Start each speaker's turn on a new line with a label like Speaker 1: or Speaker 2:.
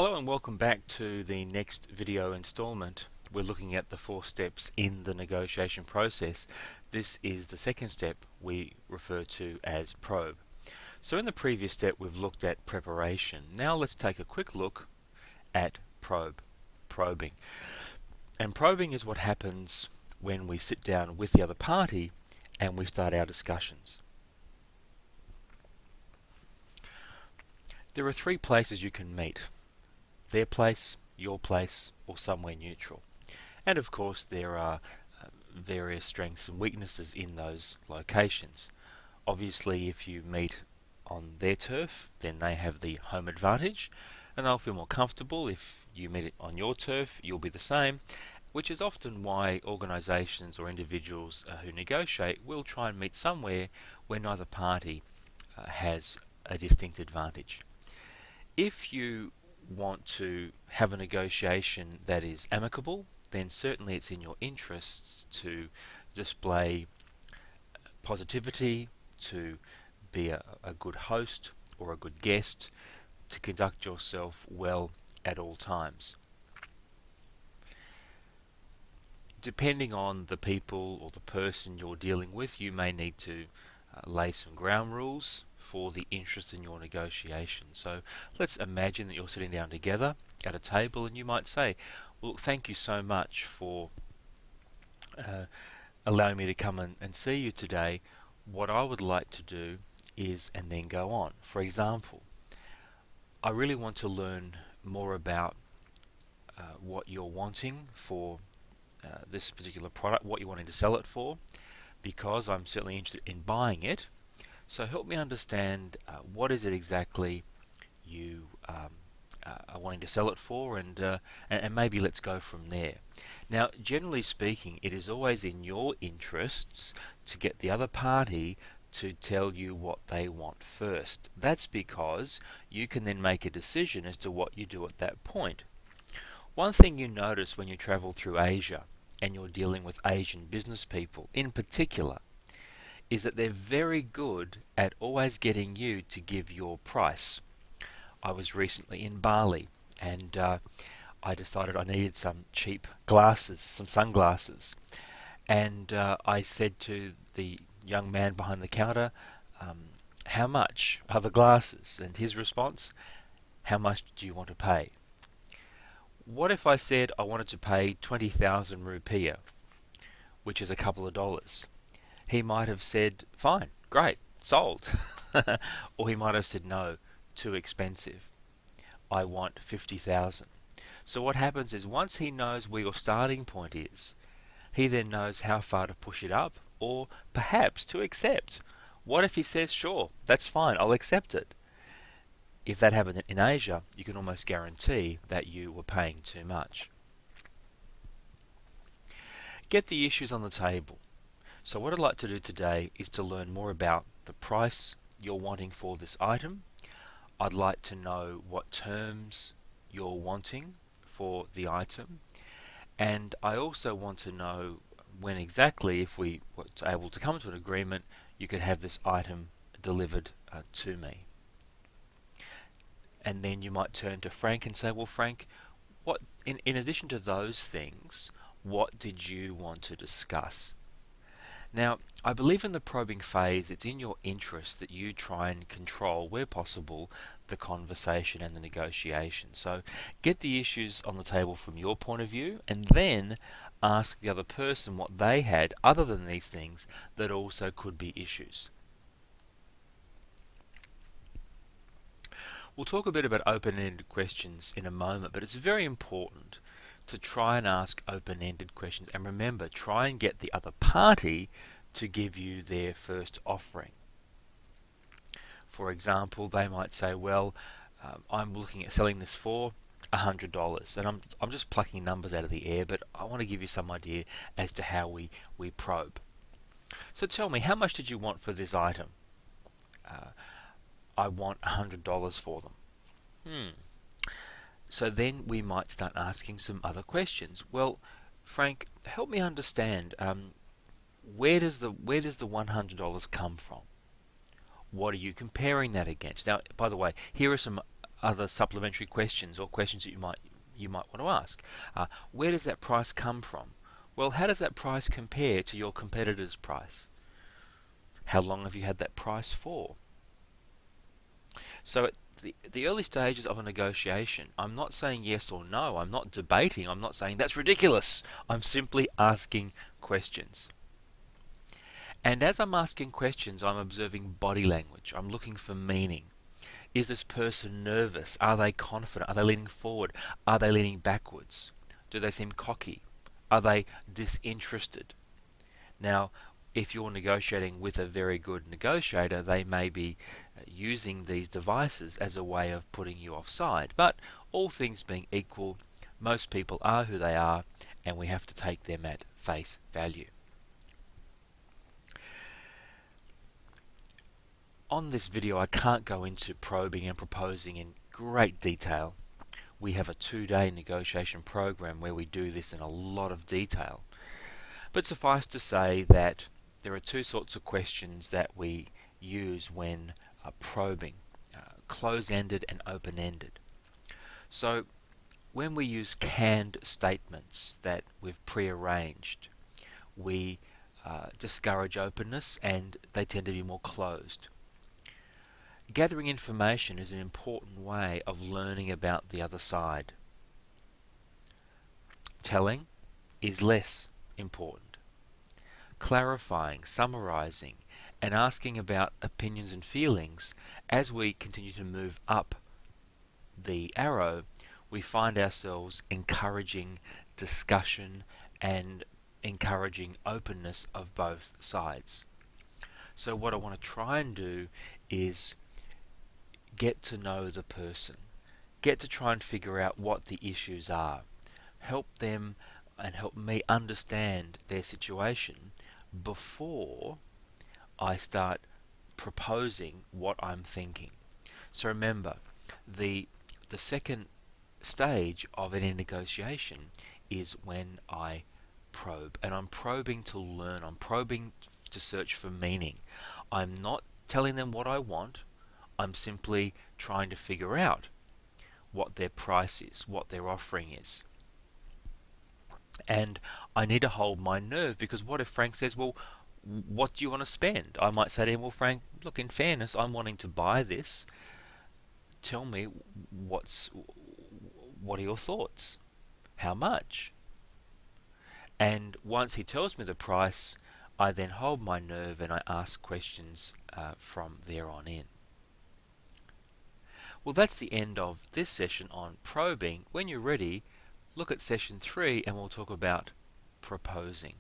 Speaker 1: Hello and welcome back to the next video installment. We're looking at the 4 steps in the negotiation process. This is the second step we refer to as probe. So in the previous step we've looked at preparation. Now let's take a quick look at probing. And probing is what happens when we sit down with the other party and we start our discussions. There are 3 places you can meet: their place, your place, or somewhere neutral. And of course there are various strengths and weaknesses in those locations. Obviously if you meet on their turf, then they have the home advantage and they'll feel more comfortable. If you meet it on your turf, you'll be the same, which is often why organisations or individuals who negotiate will try and meet somewhere where neither party has a distinct advantage. If you want to have a negotiation that is amicable, then certainly it's in your interests to display positivity, to be a good host or a good guest, to conduct yourself well at all times. Depending on the people or the person you're dealing with, you may need to lay some ground rules for the interest in your negotiation. So let's imagine that you're sitting down together at a table and you might say, well, thank you so much for allowing me to come and see you today. What I would like to do is, and then go on. For example, I really want to learn more about what you're wanting for this particular product, what you're wanting to sell it for, because I'm certainly interested in buying it. So help me understand what is it exactly you are wanting to sell it for, and maybe let's go from there. Now, generally speaking, it is always in your interests to get the other party to tell you what they want first. That's because you can then make a decision as to what you do at that point. One thing you notice when you travel through Asia and you're dealing with Asian business people in particular is that they're very good at always getting you to give your price. I was recently in Bali and I decided I needed some cheap glasses, some sunglasses, and I said to the young man behind the counter, how much are the glasses? And his response, how much do you want to pay? What if I said I wanted to pay 20,000 rupiah, which is a couple of dollars? He might have said, fine, great, sold. Or he might have said, no, too expensive. I want 50,000. So what happens is once he knows where your starting point is, he then knows how far to push it up or perhaps to accept. What if he says, sure, that's fine, I'll accept it? If that happened in Asia, you can almost guarantee that you were paying too much. Get the issues on the table. So what I'd like to do today is to learn more about the price you're wanting for this item. I'd like to know what terms you're wanting for the item, and I also want to know when exactly, if we were able to come to an agreement, you could have this item delivered to me. And then you might turn to Frank and say, well, Frank, what in addition to those things, what did you want to discuss? Now, I believe in the probing phase, it's in your interest that you try and control, where possible, the conversation and the negotiation. So get the issues on the table from your point of view, and then ask the other person what they had, other than these things, that also could be issues. We'll talk a bit about open-ended questions in a moment, but it's very important to try and ask open-ended questions, and remember, try and get the other party to give you their first offering. For example, they might say, well, I'm looking at selling this for $100, and I'm just plucking numbers out of the air, but I want to give you some idea as to how we probe. So tell me, how much did you want for this item? I want $100 for them. So then we might start asking some other questions. Well, Frank, help me understand, where does the $100 come from? What are you comparing that against? Now, by the way, here are some other supplementary questions or questions that you might want to ask. Where does that price come from? Well, how does that price compare to your competitor's price? How long have you had that price for? So at the early stages of a negotiation, I'm not saying yes or no. I'm not debating. I'm not saying that's ridiculous. I'm simply asking questions. And as I'm asking questions, I'm observing body language. I'm looking for meaning. Is this person nervous? Are they confident? Are they leaning forward? Are they leaning backwards? Do they seem cocky? Are they disinterested? Now, if you're negotiating with a very good negotiator, they may be using these devices as a way of putting you offside. But all things being equal, most people are who they are, and we have to take them at face value. On this video, I can't go into probing and proposing in great detail. We have a 2-day negotiation program where we do this in a lot of detail. But suffice to say that there are two sorts of questions that we use when probing, close-ended and open-ended. So when we use canned statements that we've pre-arranged, we discourage openness and they tend to be more closed. Gathering information is an important way of learning about the other side. Telling is less important. Clarifying, summarizing, and asking about opinions and feelings as we continue to move up the arrow, we find ourselves encouraging discussion and encouraging openness of both sides. So what I want to try and do is get to know the person, get to try and figure out what the issues are, help them and help me understand their situation before I start proposing what I'm thinking. So remember, the second stage of any negotiation is when I probe, and I'm probing to learn, I'm probing to search for meaning. I'm not telling them what I want, I'm simply trying to figure out what their price is, what their offering is. And I need to hold my nerve, because what if Frank says, well, what do you want to spend? I might say to him, well, Frank, look, in fairness, I'm wanting to buy this. Tell me what are your thoughts? How much? And once he tells me the price, I then hold my nerve and I ask questions from there on in. Well, that's the end of this session on probing. When you're ready, look at session 3 and we'll talk about proposing.